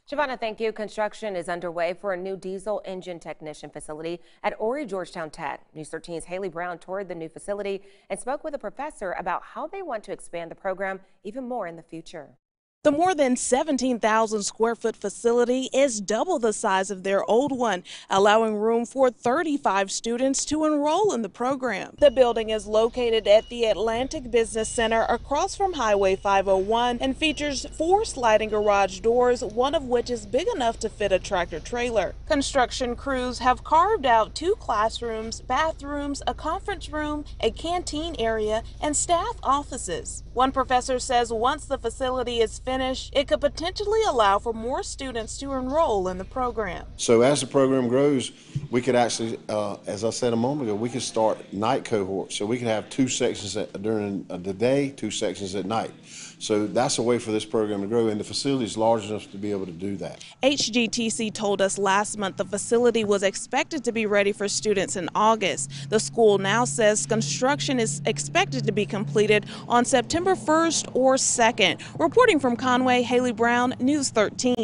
Giovanna, thank you. Construction is underway for a new diesel engine technician facility at Horry Georgetown Tech. News 13's Haley Brown toured the new facility and spoke with a professor about how they want to expand the program even more in the future. The more than 17,000 square foot facility is double the size of their old one, allowing room for 35 students to enroll in the program. The building is located at the Atlantic Business Center across from Highway 501 and features 4 sliding garage doors, one of which is big enough to fit a tractor trailer. Construction crews have carved out 2 classrooms, bathrooms, a conference room, a canteen area, and staff offices. One professor says once the facility is finished, it could potentially allow for more students to enroll in the program. So as the program grows, we could actually, as I said a moment ago, we could start night cohorts. So we could have 2 sections during the day, 2 sections at night. So that's a way for this program to grow, and the facility is large enough to be able to do that. HGTC told us last month the facility was expected to be ready for students in August. The school now says construction is expected to be completed on September 1st or 2nd. Reporting from Conway, Haley Brown, News 13.